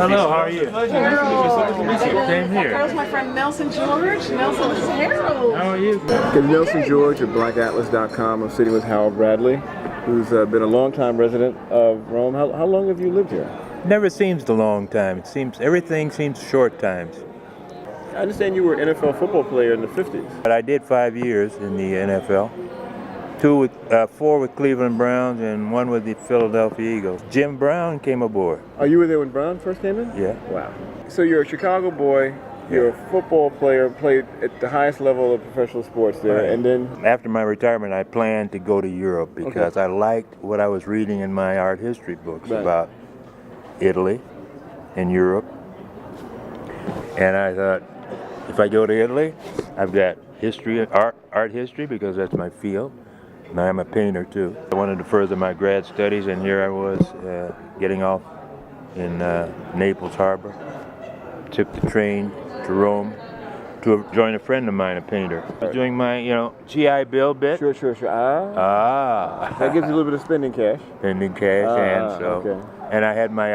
Hello, how are you? Same here. That my friend Nelson George. Nelson, this is Harold. How are you? Okay, Nelson George at BlackAtlas.com. I'm sitting with Harold Bradley, who's been a long-time resident of Rome. How long have you lived here? Never seems a long time. It seems everything seems short times. I understand you were an NFL football player in the 50s. But I did 5 years in the NFL. 4 with Cleveland Browns and 1 with the Philadelphia Eagles. Jim Brown came aboard. Oh, you were there when Brown first came in? Yeah. Wow. So you're a Chicago boy. You're a football player, played at the highest level of professional sports there, Right. and then After my retirement, I planned to go to Europe because I liked what I was reading in my art history books Right. about Italy and Europe. And I thought, if I go to Italy, I've got history, art history, because that's my field. And I'm a painter too. I wanted to further my grad studies, and here I was getting off in Naples Harbor. Took the train to Rome to join a friend of mine, a painter. I was doing my, GI Bill bit. Sure. That gives you a little bit of spending cash. Spending cash, okay. And I had my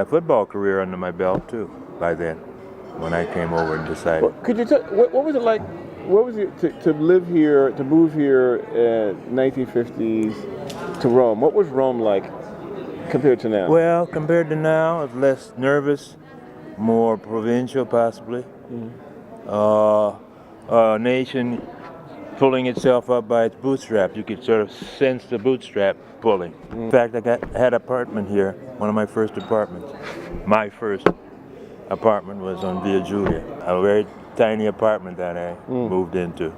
football career under my belt too by then, when I came over and decided. Well, could you tell what was it like? What was it to live here, to move here in 1950s to Rome? What was Rome like compared to now? Well, compared to now, it's less nervous, more provincial possibly. A nation pulling itself up by its bootstraps. You could sort of sense the bootstrap pulling. In fact, I had an apartment here, one of my first apartments. My first apartment was on Via Giulia, a very tiny apartment that I moved into.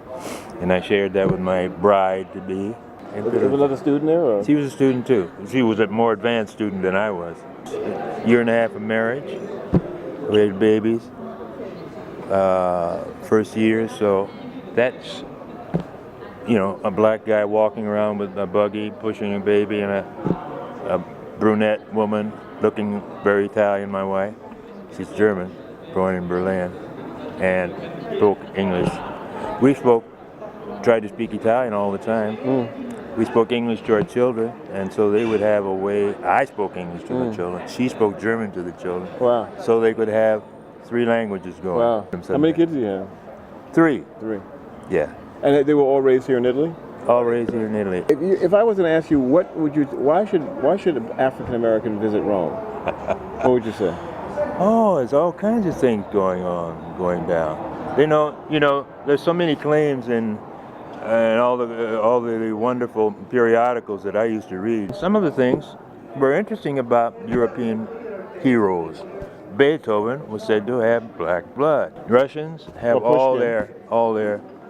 And I shared that with my bride-to-be. Was another student there? Or? She was a student too. She was a more advanced student than I was. Year and a half of marriage. We had babies. First year, so that's, a black guy walking around with a buggy, pushing a baby, and a brunette woman looking very Italian, my wife. She's German, born in Berlin, and spoke English. We tried to speak Italian all the time. We spoke English to our children, and so they would have a way. I spoke English to the children. She spoke German to the children. Wow. So they could have 3 languages going. Wow. How many kids do you have? 3. 3. Yeah. And they were all raised here in Italy? All raised here in Italy. If I was going to ask you, why should an African American visit Rome? What would you say? Oh, there's all kinds of things going down. There's so many claims and all the wonderful periodicals that I used to read. Some of the things were interesting about European heroes. Beethoven was said to have black blood. Russians have all their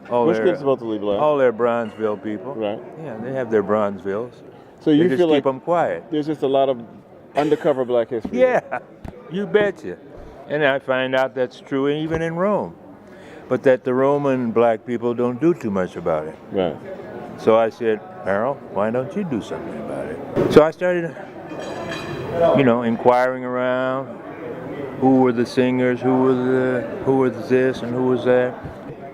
Pushkin's supposedly black. all their Bronzeville people. Right. Yeah, they have their Bronzevilles. So you They just feel keep like them quiet. there's just a lot of undercover black history. Yeah, you betcha. And I find out that's true even in Rome. But that the Roman black people don't do too much about it. Right. So I said, Harold, why don't you do something about it? So I started, inquiring around. Who were the singers? Who was this and who was that?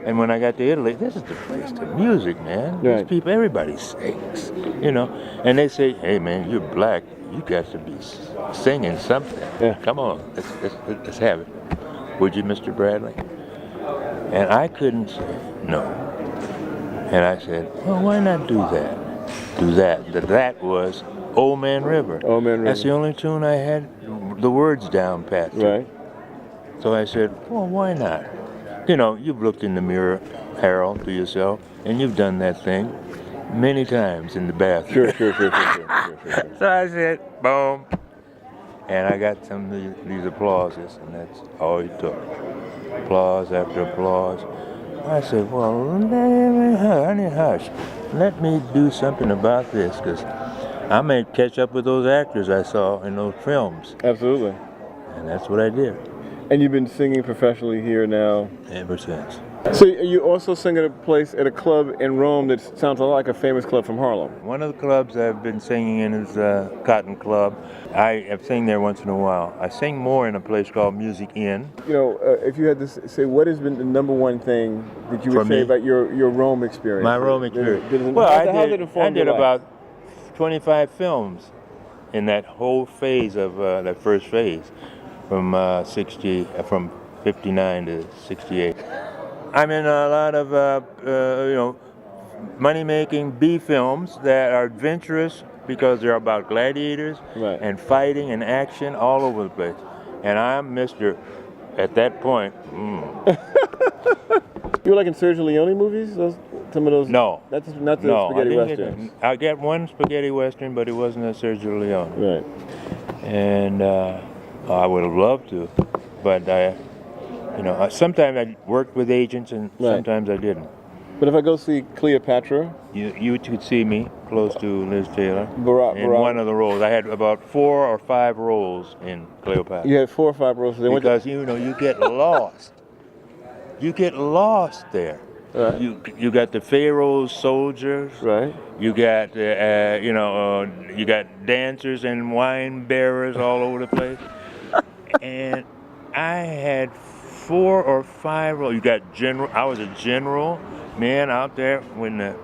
And when I got to Italy, this is the place to music, man. Right. These people, everybody sings, And they say, hey, man, you're black. You got to be singing something. Yeah. Come on, let's have it. Would you, Mr. Bradley? And I couldn't say no. And I said, well, why not do that? That was Old Man River. Old Man River. That's the only tune I had the words down pat to. Right. So I said, well, why not? You've looked in the mirror, Harold, to yourself, and you've done that thing many times in the bathroom. Sure. So I said, boom. And I got some of these applauses, and that's all it took. Applause after applause. I said, well, honey, hush. Let me do something about this, because I may catch up with those actors I saw in those films. Absolutely. And that's what I did. And you've been singing professionally here now? Ever since. So you also sing at a club in Rome that sounds a lot like a famous club from Harlem. One of the clubs I've been singing in is Cotton Club. I have sing there once in a while. I sing more in a place called Music Inn. If you had to say, what has been the number one thing that you would say about your Rome experience? My Rome experience. How did it inform I did your life? about 25 films in that whole phase of that first phase, from from 59 to 68. I'm in a lot of money-making B films that are adventurous because they're about gladiators Right. and fighting and action all over the place. And I'm Mr. At that point, You were like in Sergio Leone movies? Some of those? no. Not the No, I spaghetti didn't westerns. I got one spaghetti western, but it wasn't a Sergio Leone. Right. And I would have loved to, but sometimes I worked with agents and Right. sometimes I didn't. But if I go see Cleopatra, You could see me close to Liz Taylor in Barack- one of the roles. I had about 4 or 5 roles in Cleopatra. you had 4 or 5 roles. They went to- Because you get lost. You get lost there. Right. You got the Pharaoh's soldiers. Right. You got you got dancers and wine bearers all over the place. And I had 4 or 5 roles. You got general. I was a general man out there when the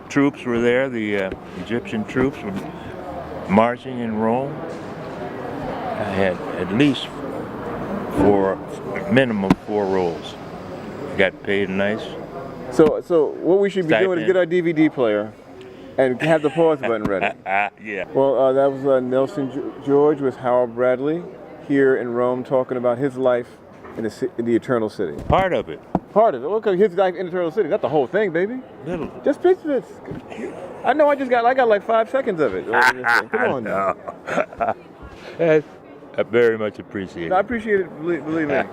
troops were there. The Egyptian troops were marching in Rome. I had at least minimum 4 roles. Got paid nice. So what we should be doing is Stipend. get our DVD player and have the pause button ready. Yeah. Well, that was Nelson George with Howard Bradley here in Rome talking about his life in the Eternal City. Part of it. Part of it. Okay, his life in the Eternal City. Not the whole thing, baby. Little. Just pictures. I know. I got like 5 seconds of it. Come on. Now. No. I very much appreciate I it. appreciate it. Believe me.